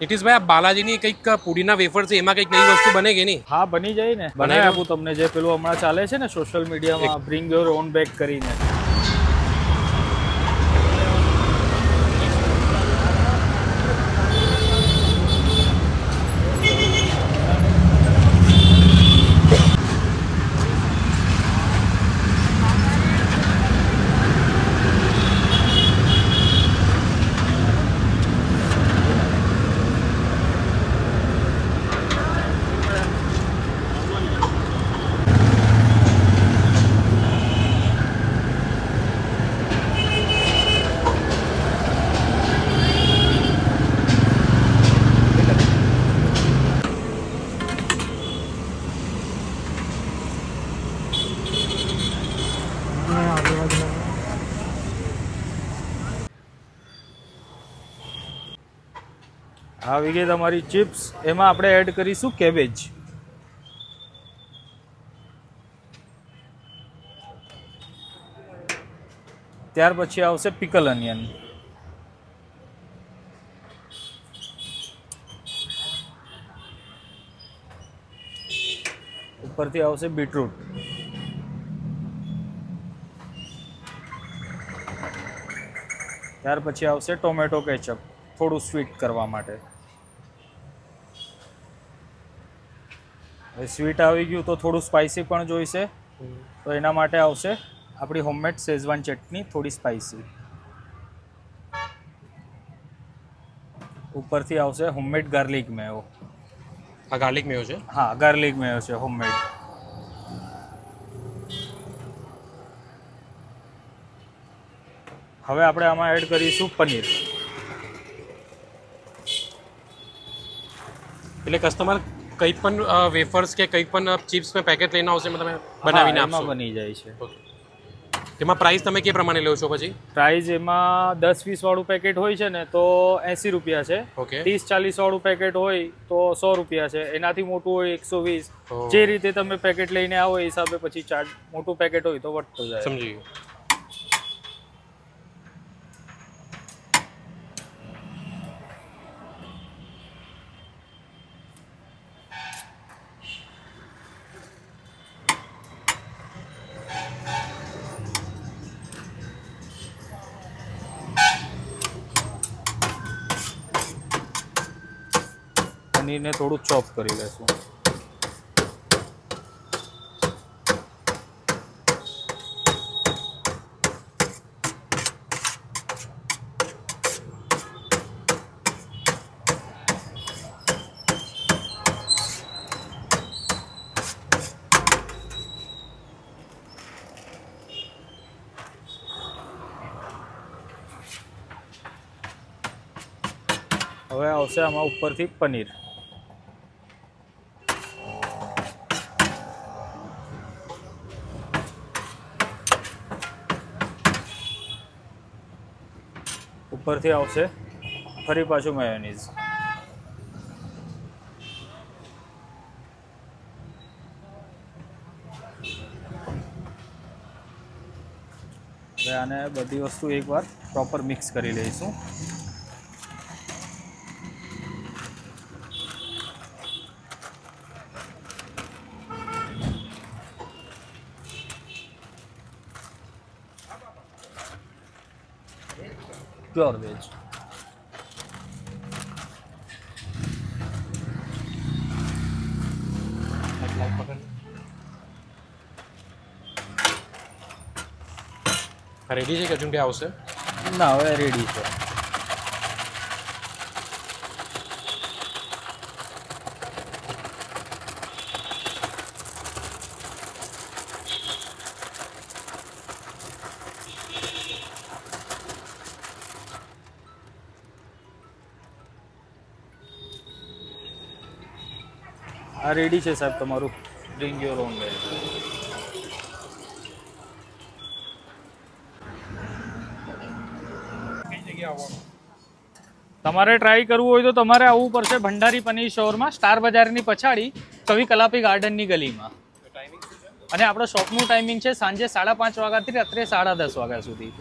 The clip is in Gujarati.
નીતિશભાઈ આ બાલાજીની કંઈક પૂરીના વેફર છે એમાં કંઈક નવી વસ્તુ બને કે નહીં? હા બની જાય ને, બનાવી આપું તમને. જે પેલું હમણાં ચાલે છે ને સોશિયલ મીડિયામાં, બ્રિંગ યોર ઓન બેક કરીને. આવી ગઈ તમારી ચિપ્સ. એમાં આપણે એડ કરીશું કેબેજ. ત્યાર પછી આવશે પિકલ અનિયન. ઉપરથી આવશે બીટરૂટ. ત્યાર પછી આવશે ટોમેટો કેચઅપ, થોડું સ્વીટ કરવા માટે. હવે સ્વીટ આવી ગયું તો થોડું સ્પાઇસી પણ જોઈશે, તો એના માટે આવશે આપણી હોમમેડ શેઝવાન ચટણી, થોડી સ્પાઇસી. ઉપરથી આવશે હોમમેડ ગાર્લિક મેયો. આ ગાર્લિક મેયો છે? હા, ગાર્લિક મેયો છે હોમમેડ. હવે આપણે આમાં એડ કરીશું પનીર. એટલે કસ્ટમર કંઈ પણ વેફર્સ કે કંઈ પણ ચિપ્સ મેં પેકેટ લઈને આવશે તમે બનાવીને આપશો? એમાં બની જાય છે. એમાં પ્રાઇસ તમે કે પ્રમાણે લો છો પછી? પ્રાઇસ એમાં 10-20 વાળું પેકેટ હોય છે ને તો 80 રૂપિયા છે. ઓકે. 30-40 વાળું પેકેટ હોય તો 100 રૂપિયા છે. એનાથી મોટું હોય 120. જે રીતે તમે પેકેટ લઈને આવો એ હિસાબે પછી ચાર્જ. મોટું પેકેટ હોય તો વધતો જાય. સમજી ગયું. પનીરને થોડું ચોપ કરી લેશું. હવે આવશે આમાં ઉપરથી પનીર. ઉપરથી આવશે ફરી પાછું મેયોનીઝ. હવે આને બધી વસ્તુ એકવાર પ્રોપર મિક્સ કરી લઈશું. Pure veg. રેડી છે કે હજુ કે આવશે? ના, હવે રેડી છે. આ રેડી છે સાહેબ તમારું બ્રિંગ યોર ઓન બેક. તમારે ટ્રાય કરવું હોય તો તમારે આવવું પડશે ભંડારી પનીર સ્ટોરમાં, સ્ટાર બજારની પછાડી, કવિ કલાપી ગાર્ડનની ગલીમાં. અને આપણો શોપનું ટાઈમિંગ છે સાંજે 5:30 વાગ્યાથી રાત્રે 10:30 વાગ્યા સુધી.